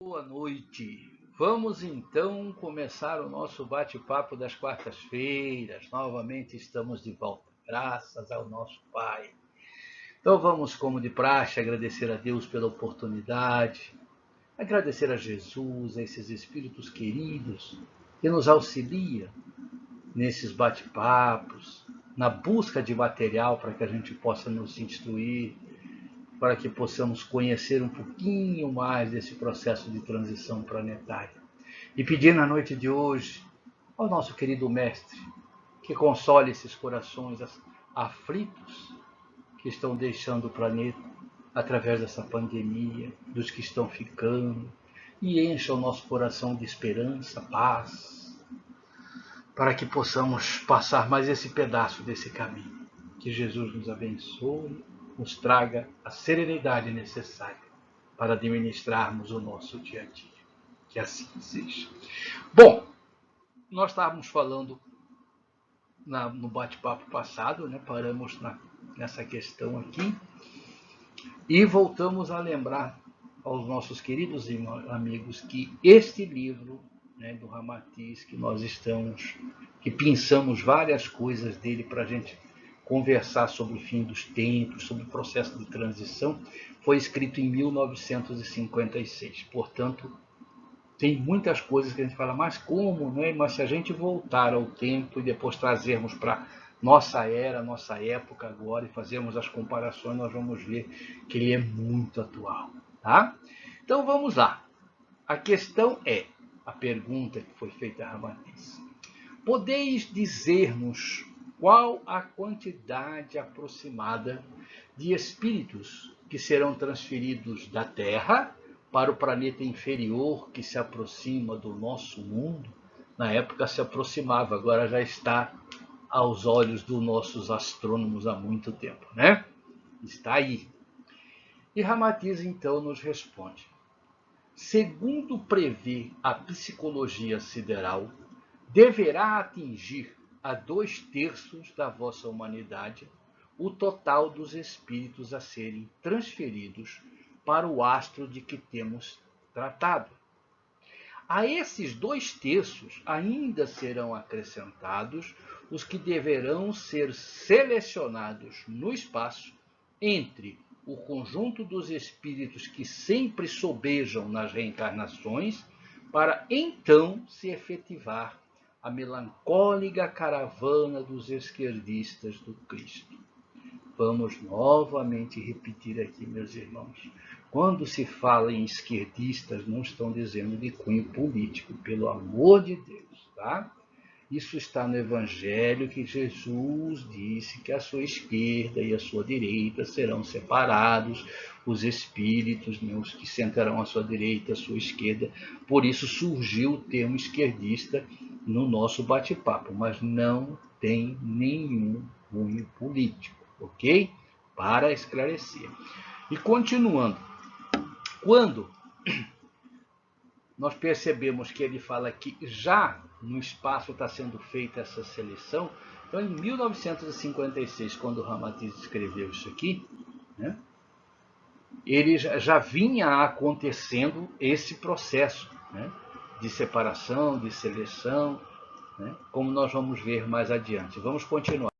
Boa noite. Vamos então começar o nosso bate-papo das quartas-feiras. Novamente estamos de volta, graças ao nosso Pai. Então vamos, como de praxe, agradecer a Deus pela oportunidade, agradecer a Jesus, a esses espíritos queridos que nos auxiliam nesses bate-papos, na busca de material para que a gente possa nos instruir, para que possamos conhecer um pouquinho mais desse processo de transição planetária. E pedir na noite de hoje ao nosso querido Mestre que console esses corações aflitos que estão deixando o planeta através dessa pandemia, dos que estão ficando, e encha o nosso coração de esperança, paz, para que possamos passar mais esse pedaço desse caminho. Que Jesus nos abençoe, nos traga a serenidade necessária para administrarmos o nosso dia a dia. Que assim seja. Bom, nós estávamos falando no bate-papo passado, né? Paramos nessa questão aqui e voltamos a lembrar aos nossos queridos amigos que este livro, né, do Ramatiz, que pensamos várias coisas dele para a gente conversar sobre o fim dos tempos, sobre o processo de transição, foi escrito em 1956. Portanto, tem muitas coisas que a gente fala, mas como, né? Mas se a gente voltar ao tempo e depois trazermos para nossa era, nossa época agora e fazermos as comparações, nós vamos ver que ele é muito atual, tá? Então vamos lá. A questão é, a pergunta que foi feita a Ramatiz: podeis dizer-nos qual a quantidade aproximada de espíritos que serão transferidos da Terra para o planeta inferior que se aproxima do nosso mundo? Na época se aproximava, agora já está aos olhos dos nossos astrônomos há muito tempo, né? Está aí. E Ramatiz então nos responde: segundo prevê a psicologia sideral, deverá atingir a 2/3 da vossa humanidade o total dos espíritos a serem transferidos para o astro de que temos tratado. A esses 2/3 ainda serão acrescentados os que deverão ser selecionados no espaço entre o conjunto dos espíritos que sempre sobejam nas reencarnações, para então se efetivar a melancólica caravana dos esquerdistas do Cristo. Vamos novamente repetir aqui, meus irmãos. Quando se fala em esquerdistas, não estão dizendo de cunho político, pelo amor de Deus, tá? Isso está no Evangelho, que Jesus disse que a sua esquerda e a sua direita serão separados, os espíritos, né, os que sentarão à sua direita e à sua esquerda. Por isso surgiu o termo esquerdista no nosso bate-papo, mas não tem nenhum cunho político, ok? Para esclarecer. E continuando, quando nós percebemos que ele fala que já no espaço está sendo feita essa seleção, então em 1956, quando o Ramatiz escreveu isso aqui, né, ele já vinha acontecendo esse processo, né, de separação, de seleção, né, como nós vamos ver mais adiante. Vamos continuar.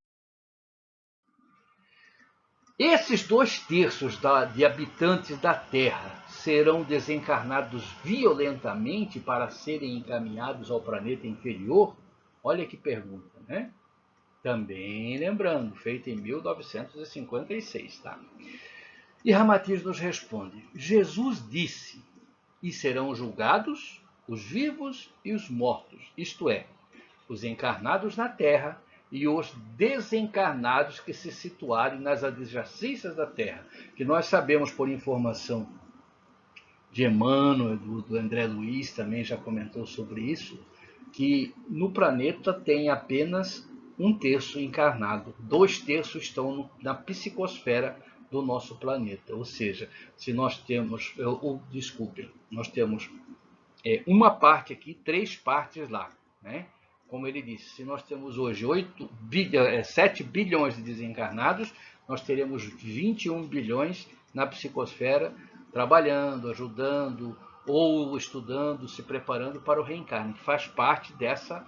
Esses 2/3 de habitantes da Terra serão desencarnados violentamente para serem encaminhados ao planeta inferior? Olha que pergunta, né? Também lembrando, feita em 1956, tá? E Ramatiz nos responde: Jesus disse, e serão julgados os vivos e os mortos, isto é, os encarnados na Terra e os desencarnados que se situarem nas adjacências da Terra, que nós sabemos por informação de Emmanuel, do André Luiz também já comentou sobre isso, que no planeta tem apenas 1/3 encarnado, 2/3 estão na psicosfera do nosso planeta, ou seja, se nós temos, desculpem, nós temos uma parte aqui, 3 partes lá, né? Como ele disse, se nós temos hoje 7 bilhões de desencarnados, nós teremos 21 bilhões na psicosfera, trabalhando, ajudando, ou estudando, se preparando para o reencarne, que faz parte dessa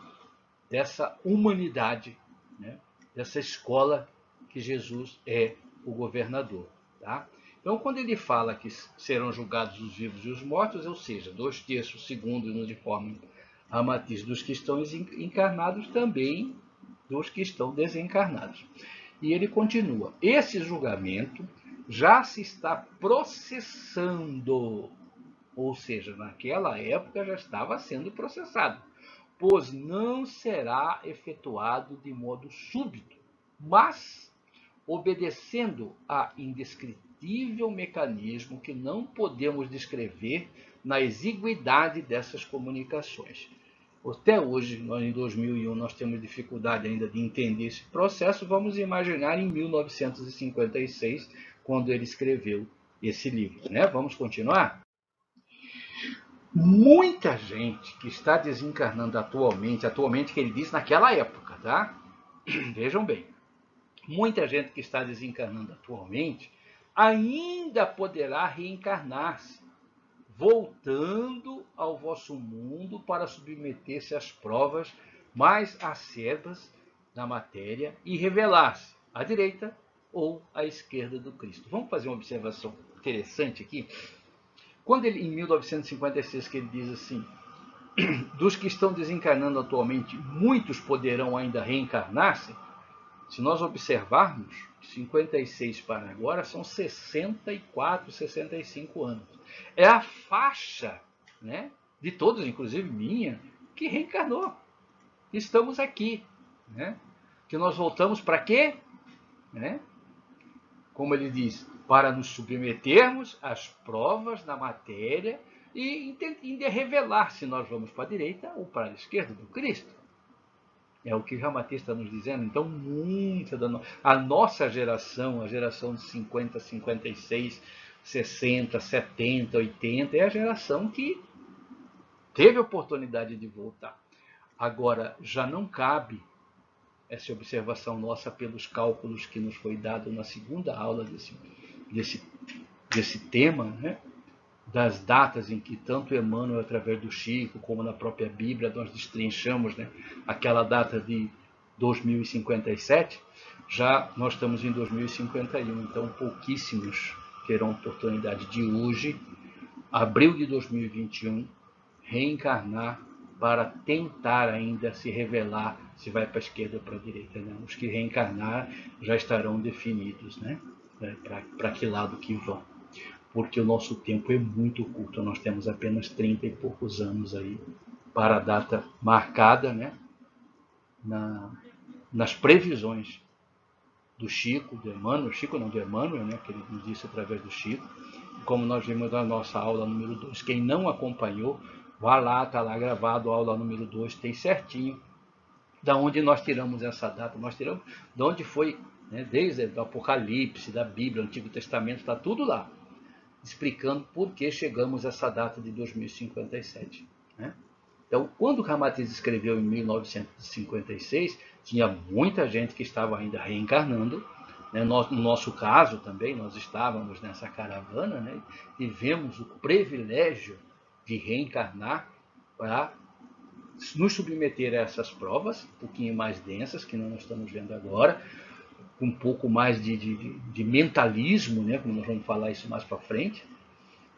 humanidade, né? Dessa escola que Jesus é o governador. Tá? Então, quando ele fala que serão julgados os vivos e os mortos, ou seja, 2/3, segundo, de forma a matiz dos que estão encarnados, também dos que estão desencarnados. E ele continua: esse julgamento já se está processando, ou seja, naquela época já estava sendo processado, pois não será efetuado de modo súbito, mas obedecendo a indescritível mecanismo que não podemos descrever na exiguidade dessas comunicações. Até hoje, nós, em 2001, nós temos dificuldade ainda de entender esse processo. Vamos imaginar em 1956, quando ele escreveu esse livro, né? Vamos continuar? Muita gente que está desencarnando atualmente que ele diz naquela época, tá? Vejam bem, muita gente que está desencarnando atualmente ainda poderá reencarnar-se, voltando ao vosso mundo para submeter-se às provas mais acerbas da matéria e revelar-se à direita ou à esquerda do Cristo. Vamos fazer uma observação interessante aqui? Quando ele, em 1956, que ele diz assim: dos que estão desencarnando atualmente, muitos poderão ainda reencarnar-se. Se nós observarmos, 56 para agora são 64, 65 anos. É a faixa, né, de todos, inclusive minha, que reencarnou. Estamos aqui. Né? Que nós voltamos para quê? Né? Como ele diz, para nos submetermos às provas da matéria e revelar se nós vamos para a direita ou para a esquerda do Cristo. É o que o Ramati está nos dizendo. Então, a nossa geração, a geração de 50, 56, 60, 70, 80, é a geração que teve a oportunidade de voltar. Agora, já não cabe essa observação nossa pelos cálculos que nos foi dado na segunda aula desse tema, né? Das datas em que tanto Emmanuel, através do Chico, como na própria Bíblia, nós destrinchamos, né, aquela data de 2057, já nós estamos em 2051, então pouquíssimos terão oportunidade de hoje, abril de 2021, reencarnar para tentar ainda se revelar se vai para a esquerda ou para a direita. Né? Os que reencarnar já estarão definidos, né? Para que lado que vão. Porque o nosso tempo é muito curto, nós temos apenas 30 e poucos anos aí para a data marcada, né? Nas previsões do Chico, do Emmanuel, Chico não, do Emmanuel, né? Que ele nos disse através do Chico, como nós vimos na nossa aula número 2. Quem não acompanhou, vá lá, está lá gravado a aula número 2, tem certinho da onde nós tiramos essa data, nós tiramos de onde foi, né? Desde o Apocalipse, da Bíblia, o Antigo Testamento, está tudo lá, explicando por que chegamos a essa data de 2057. Né? Então, quando Ramatiz escreveu em 1956, tinha muita gente que estava ainda reencarnando. Né? No nosso caso também, nós estávamos nessa caravana, né? Tivemos o privilégio de reencarnar para nos submeter a essas provas, um pouquinho mais densas, que nós estamos vendo agora, com um pouco mais de mentalismo, né, como nós vamos falar isso mais para frente,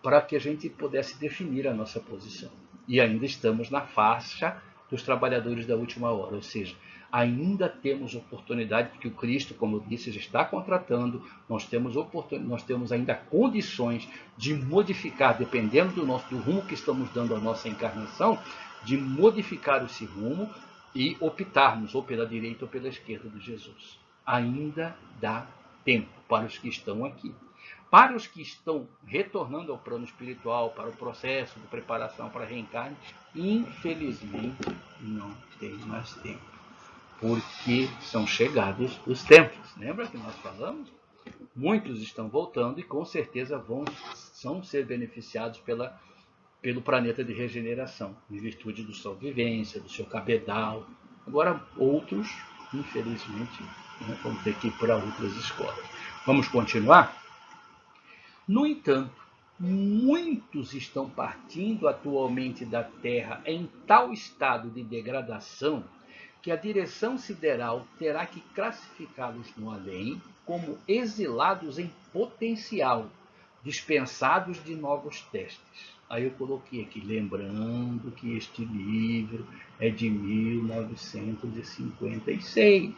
para que a gente pudesse definir a nossa posição. E ainda estamos na faixa dos trabalhadores da última hora, ou seja, ainda temos oportunidade, porque o Cristo, como eu disse, já está contratando, nós temos ainda condições de modificar, dependendo do rumo que estamos dando à nossa encarnação, de modificar esse rumo e optarmos ou pela direita ou pela esquerda de Jesus. Ainda dá tempo para os que estão aqui. Para os que estão retornando ao plano espiritual, para o processo de preparação para a reencarne, infelizmente não tem mais tempo, porque são chegados os tempos. Lembra que nós falamos? Muitos estão voltando e com certeza vão ser beneficiados pelo planeta de regeneração, em virtude do sua vivência, do seu cabedal. Agora, outros, infelizmente, vão ter que ir para outras escolas. Vamos continuar? No entanto, Muitos estão partindo atualmente da Terra em tal estado de degradação que a direção sideral terá que classificá-los no além como exilados em potencial, dispensados de novos testes. Aí eu coloquei aqui, lembrando que este livro é de 1956.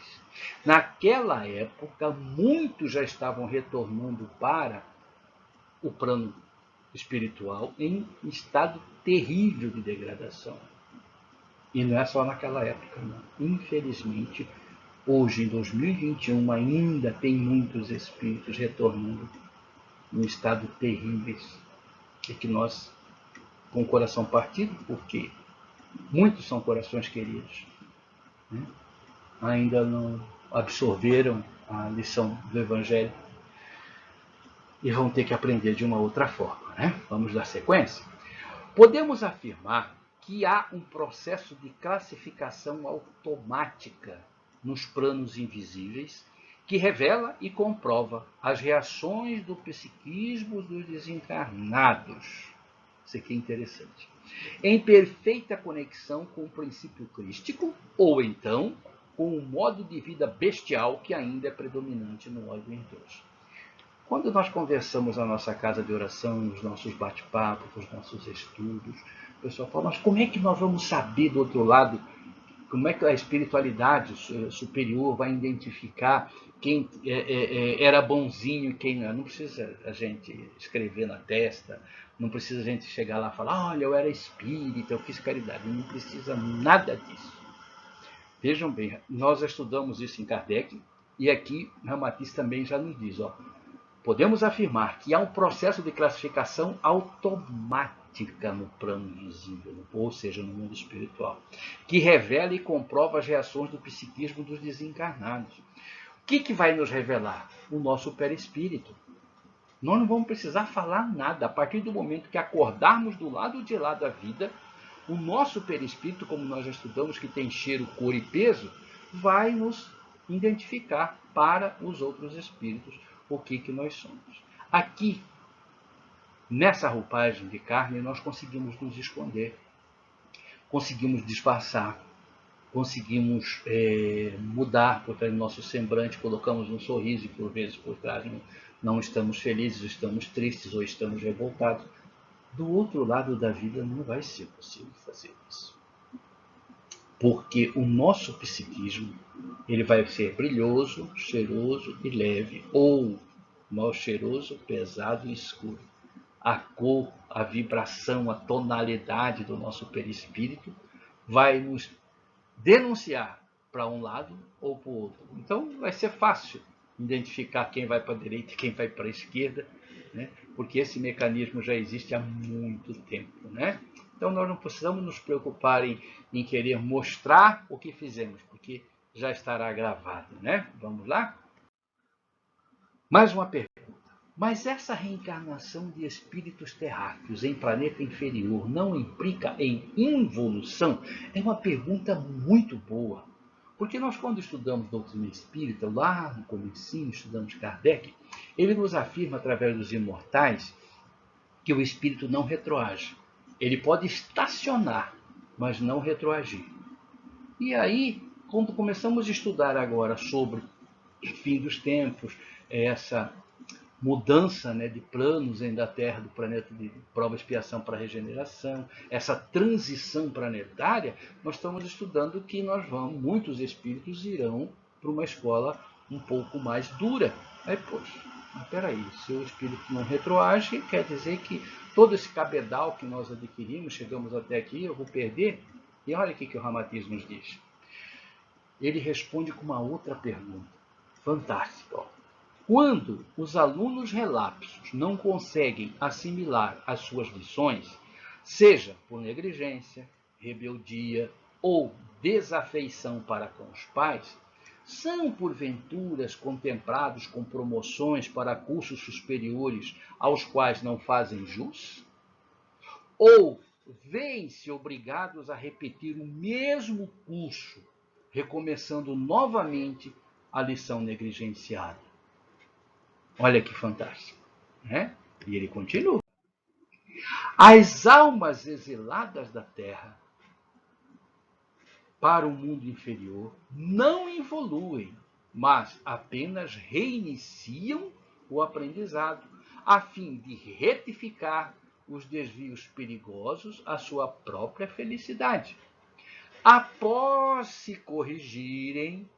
Naquela época, muitos já estavam retornando para o plano espiritual em estado terrível de degradação. E não é só naquela época, não. Infelizmente, hoje, em 2021, ainda tem muitos espíritos retornando em estado terríveis. E que nós, com o coração partido, porque muitos são corações queridos, né? Ainda não absorveram a lição do Evangelho e vão ter que aprender de uma outra forma, né? Vamos dar sequência? Podemos afirmar que há um processo de classificação automática nos planos invisíveis que revela e comprova as reações do psiquismo dos desencarnados. Isso aqui é interessante. Em perfeita conexão com o princípio crístico, ou então com o modo de vida bestial que ainda é predominante no órgão interno. Quando nós conversamos na nossa casa de oração, nos nossos bate-papos, nos nossos estudos, o pessoal fala, mas como é que nós vamos saber do outro lado, como é que a espiritualidade superior vai identificar quem era bonzinho e quem não? Não precisa a gente escrever na testa, não precisa a gente chegar lá e falar, olha, eu era espírita, eu fiz caridade. Não precisa nada disso. Vejam bem, nós estudamos isso em Kardec, e aqui Ramatiz também já nos diz, ó, podemos afirmar que há um processo de classificação automática no plano visível, ou seja, no mundo espiritual, que revela e comprova as reações do psiquismo dos desencarnados. O que vai nos revelar? O nosso perispírito. Nós não vamos precisar falar nada. A partir do momento que acordarmos do lado de lá da vida, o nosso perispírito, como nós já estudamos, que tem cheiro, cor e peso, vai nos identificar para os outros espíritos o que nós somos. Aqui, nessa roupagem de carne, nós conseguimos nos esconder, conseguimos disfarçar, conseguimos mudar por trás do nosso semblante, colocamos um sorriso e por vezes por trás não estamos felizes, estamos tristes ou estamos revoltados. Do outro lado da vida não vai ser possível fazer isso. Porque o nosso psiquismo ele vai ser brilhoso, cheiroso e leve, ou mal cheiroso, pesado e escuro. A cor, a vibração, a tonalidade do nosso perispírito vai nos denunciar para um lado ou para o outro. Então vai ser fácil identificar quem vai para a direita e quem vai para a esquerda, né? Porque esse mecanismo já existe há muito tempo, né? Então nós não precisamos nos preocupar em querer mostrar o que fizemos, porque já estará gravado, né? Vamos lá? Mais uma pergunta. Mas essa reencarnação de espíritos terráqueos em planeta inferior não implica em involução? É uma pergunta muito boa. Porque nós, quando estudamos doutrina espírita, lá no comecinho, estudamos Kardec, ele nos afirma, através dos imortais, que o espírito não retroage. Ele pode estacionar, mas não retroagir. E aí, quando começamos a estudar agora sobre o fim dos tempos, essa mudança, né, de planos da Terra, do planeta de prova e expiação para regeneração, essa transição planetária, nós estamos estudando que muitos espíritos irão para uma escola um pouco mais dura. Aí, poxa, mas peraí, se o espírito não retroage, quer dizer que todo esse cabedal que nós adquirimos, chegamos até aqui, eu vou perder? E olha o que o Ramatiz nos diz. Ele responde com uma outra pergunta, fantástica, ó. Quando os alunos relapsos não conseguem assimilar as suas lições, seja por negligência, rebeldia ou desafeição para com os pais, são porventuras contemplados com promoções para cursos superiores aos quais não fazem jus? Ou veem-se obrigados a repetir o mesmo curso, recomeçando novamente a lição negligenciada? Olha que fantástico, né? E ele continua. As almas exiladas da Terra para o mundo inferior não evoluem, mas apenas reiniciam o aprendizado, a fim de retificar os desvios perigosos à sua própria felicidade. Após se corrigirem,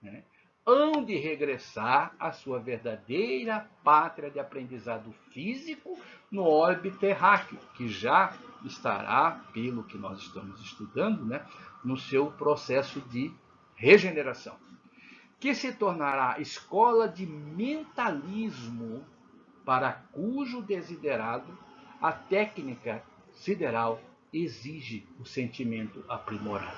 né, hão de regressar à sua verdadeira pátria de aprendizado físico no orbe terráqueo, que já estará, pelo que nós estamos estudando, né, no seu processo de regeneração, que se tornará escola de mentalismo para cujo desiderado a técnica sideral exige o sentimento aprimorado.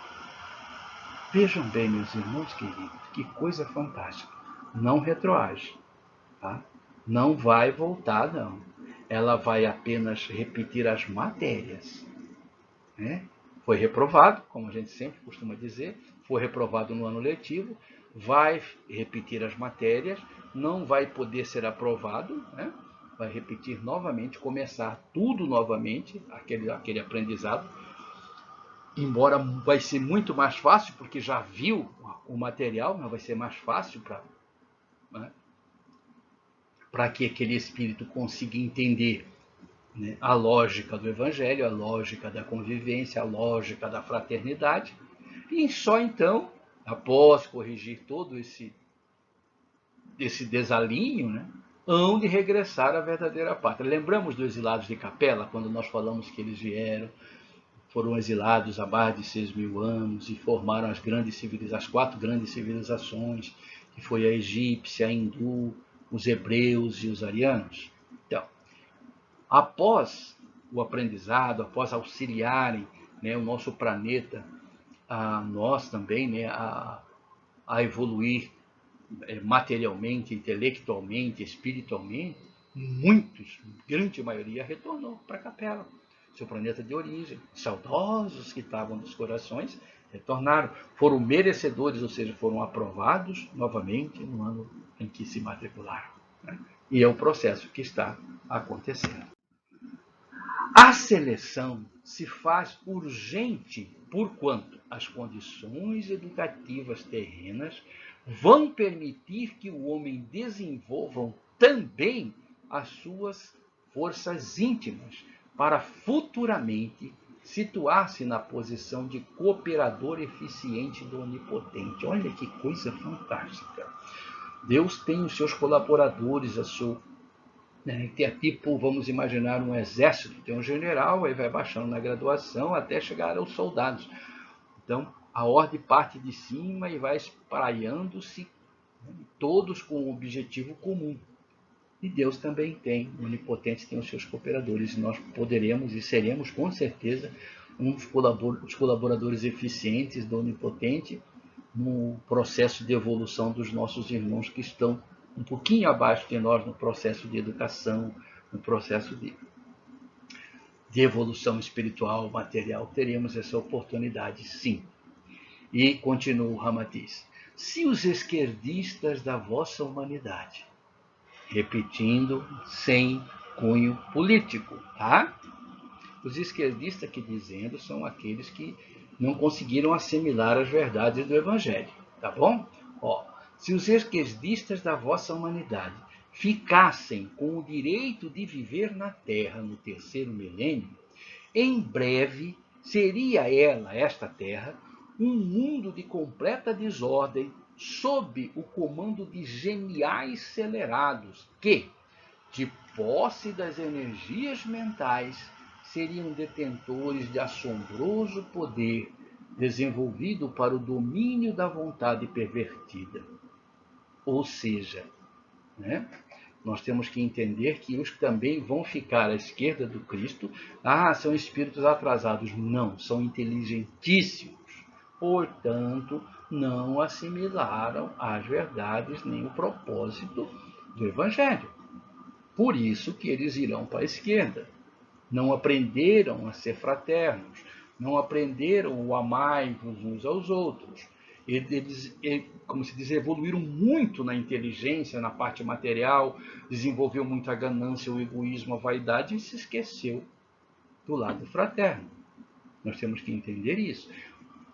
Vejam bem, meus irmãos queridos, que coisa fantástica. Não retroage, tá? Não vai voltar, não. Ela vai apenas repetir as matérias, né? Foi reprovado, como a gente sempre costuma dizer, foi reprovado no ano letivo, vai repetir as matérias, não vai poder ser aprovado, né? Vai repetir novamente, começar tudo novamente, aquele aprendizado, embora vai ser muito mais fácil, porque já viu o material, mas vai ser mais fácil né, para que aquele espírito consiga entender, né, a lógica do Evangelho, a lógica da convivência, a lógica da fraternidade, e só então, após corrigir todo esse desalinho, né, hão de regressar à verdadeira pátria. Lembramos dos exilados de Capela, quando nós falamos que eles vieram, foram exilados há mais de 6.000 anos e formaram as 4 grandes civilizações, que foi a egípcia, a hindu, os hebreus e os arianos. Então, após o aprendizado, após auxiliarem, né, o nosso planeta, a nós também, né, a evoluir materialmente, intelectualmente, espiritualmente, muitos, grande maioria, retornou para a Capela, seu planeta de origem. Saudosos que estavam nos corações retornaram, foram merecedores, ou seja, foram aprovados novamente no ano em que se matricularam, né? E é o processo que está acontecendo. A seleção se faz urgente porquanto as condições educativas terrenas vão permitir que o homem desenvolva também as suas forças íntimas para futuramente situar-se na posição de cooperador eficiente do Onipotente. Olha que coisa fantástica. Deus tem os seus colaboradores, né, que é tipo, vamos imaginar um exército, tem um general, aí vai baixando na graduação até chegar aos soldados. Então, a ordem parte de cima e vai espraiando-se, né, todos com um objetivo comum. E Deus também tem, o Onipotente tem os seus cooperadores, e nós poderemos e seremos, com certeza, os colaboradores eficientes do Onipotente no processo de evolução dos nossos irmãos que estão um pouquinho abaixo de nós no processo de educação, no processo de evolução espiritual, material. Teremos essa oportunidade, sim. E continua o Ramatiz. Se os esquerdistas da vossa humanidade, repetindo, sem cunho político, tá? Os esquerdistas aqui dizendo são aqueles que não conseguiram assimilar as verdades do Evangelho, tá bom? Ó, se os esquerdistas da vossa humanidade ficassem com o direito de viver na Terra no 3º milênio, em breve seria esta Terra, um mundo de completa desordem sob o comando de geniais celerados que, de posse das energias mentais, seriam detentores de assombroso poder desenvolvido para o domínio da vontade pervertida. Ou seja, né, nós temos que entender que os que também vão ficar à esquerda do Cristo, são espíritos atrasados. Não, são inteligentíssimos. Portanto, não assimilaram as verdades nem o propósito do Evangelho. Por isso que eles irão para a esquerda. Não aprenderam a ser fraternos, não aprenderam o amai-vos uns aos outros. Eles, como se diz, evoluíram muito na inteligência, na parte material, desenvolveu muito a ganância, o egoísmo, a vaidade e se esqueceu do lado fraterno. Nós temos que entender isso.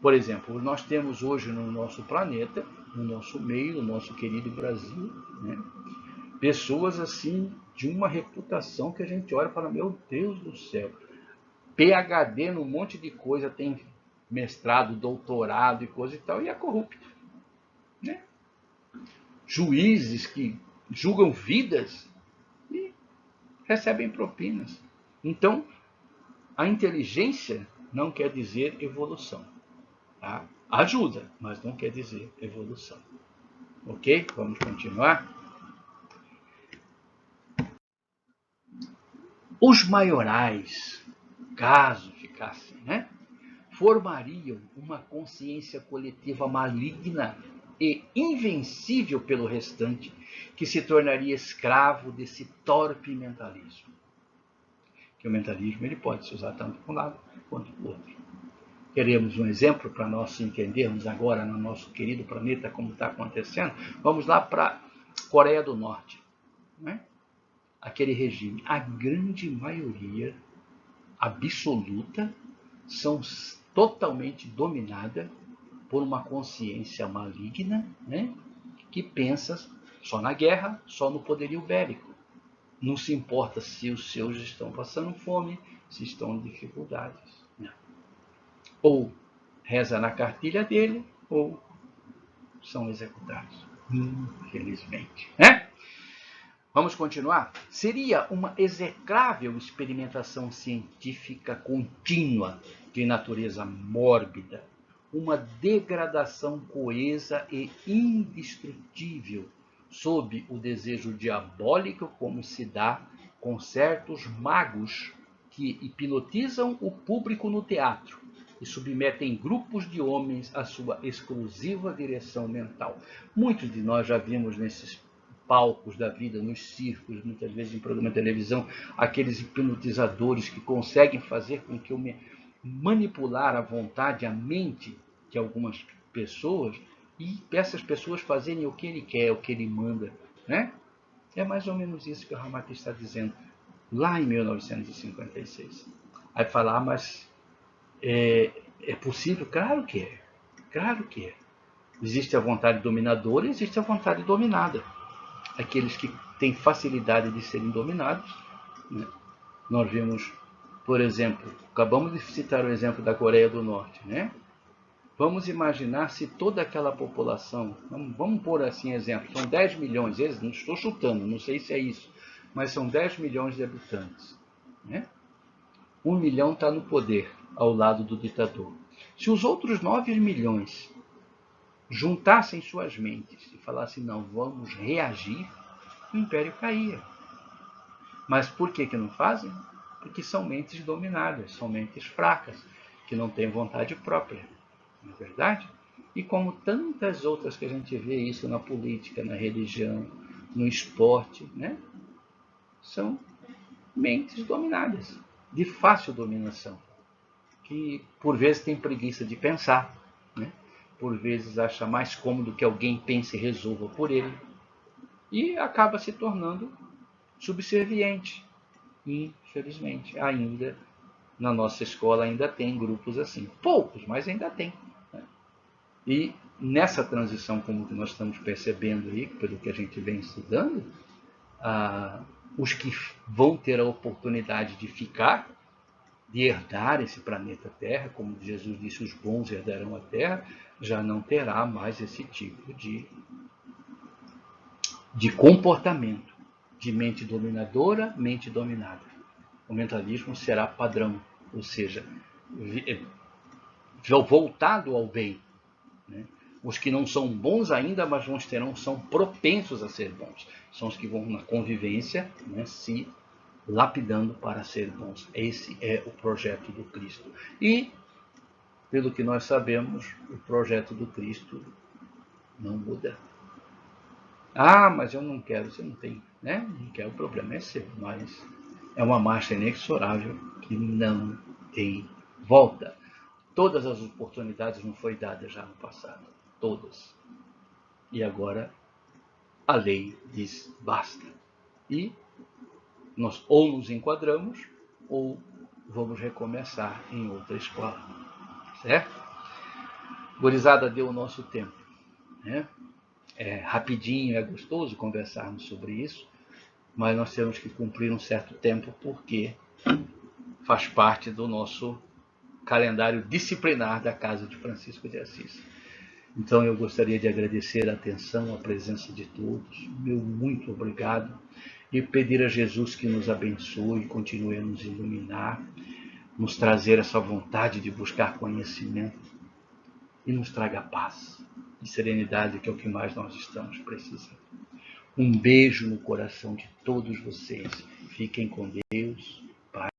Por exemplo, nós temos hoje no nosso planeta, no nosso meio, no nosso querido Brasil, né, pessoas assim de uma reputação que a gente olha e fala, meu Deus do céu, PhD num monte de coisa, tem mestrado, doutorado e coisa e tal, e é corrupto. Né? Juízes que julgam vidas e recebem propinas. Então, a inteligência não quer dizer evolução. Tá? Ajuda, mas não quer dizer evolução. Ok? Vamos continuar? Os maiorais, caso ficassem, né, formariam uma consciência coletiva maligna e invencível pelo restante, que se tornaria escravo desse torpe mentalismo. Que o mentalismo ele pode se usar tanto para um lado quanto para o outro. Queremos um exemplo para nós entendermos agora no nosso querido planeta como está acontecendo? Vamos lá para a Coreia do Norte. Né? Aquele regime, a grande maioria absoluta são totalmente dominada por uma consciência maligna, né, que pensa só na guerra, só no poderio bélico. Não se importa se os seus estão passando fome, se estão em dificuldades. Né? Ou reza na cartilha dele, ou são executados. Infelizmente. Né? Vamos continuar? Seria uma execrável experimentação científica contínua de natureza mórbida, uma degradação coesa e indestrutível, sob o desejo diabólico como se dá com certos magos que hipnotizam o público no teatro e submetem grupos de homens à sua exclusiva direção mental. Muitos de nós já vimos nesses palcos da vida, nos circos, muitas vezes em programa de televisão, aqueles hipnotizadores que conseguem fazer com que eu me manipular a vontade, a mente de algumas pessoas e essas pessoas fazerem o que ele quer, o que ele manda. Né? É mais ou menos isso que o Ramati está dizendo lá em 1956. Aí falar, mas é possível? Claro que é. Claro que é. Existe a vontade dominadora e existe a vontade dominada. Aqueles que têm facilidade de serem dominados. Né? Nós vimos, por exemplo, acabamos de citar o exemplo da Coreia do Norte. Né? Vamos imaginar se toda aquela população, vamos pôr assim exemplo, são 10 milhões, não estou chutando, não sei se é isso, mas são 10 milhões de habitantes. Né? 1 milhão está no poder, ao lado do ditador. Se os outros 9 milhões juntassem suas mentes e falassem, não, vamos reagir, o império caía. Mas por que não fazem? Porque são mentes dominadas, são mentes fracas, que não têm vontade própria. Não é verdade? E como tantas outras que a gente vê isso na política, na religião, no esporte, né? São mentes dominadas, de fácil dominação, que por vezes tem preguiça de pensar, né? Por vezes acha mais cômodo que alguém pense e resolva por ele, e acaba se tornando subserviente. Infelizmente, ainda na nossa escola ainda tem grupos assim. Poucos, mas ainda tem. Né? E nessa transição, como que nós estamos percebendo aí, pelo que a gente vem estudando, os que vão ter a oportunidade de ficar, de herdar esse planeta Terra, como Jesus disse, os bons herdarão a Terra, já não terá mais esse tipo de comportamento, de mente dominadora, mente dominada. O mentalismo será padrão, ou seja, voltado ao bem. Né? Os que não são bons ainda, mas são propensos a ser bons. São os que vão na convivência, né, se lapidando para ser bons. Esse é o projeto do Cristo. E, pelo que nós sabemos, o projeto do Cristo não muda. Ah, mas eu não quero, você não tem, né? Não quer, o problema é seu, mas é uma marcha inexorável que não tem volta. Todas as oportunidades não foi dadas já no passado. todas. E agora a lei diz basta. E nós ou nos enquadramos ou vamos recomeçar em outra escola. Certo? Gurizada, deu o nosso tempo. Né? Rapidinho, é gostoso conversarmos sobre isso, mas nós temos que cumprir um certo tempo porque faz parte do nosso calendário disciplinar da Casa de Francisco de Assis. Então eu gostaria de agradecer a atenção, a presença de todos, meu muito obrigado, e pedir a Jesus que nos abençoe, continue a nos iluminar, nos trazer essa vontade de buscar conhecimento e nos traga paz e serenidade, que é o que mais nós estamos precisando. Um beijo no coração de todos vocês. Fiquem com Deus.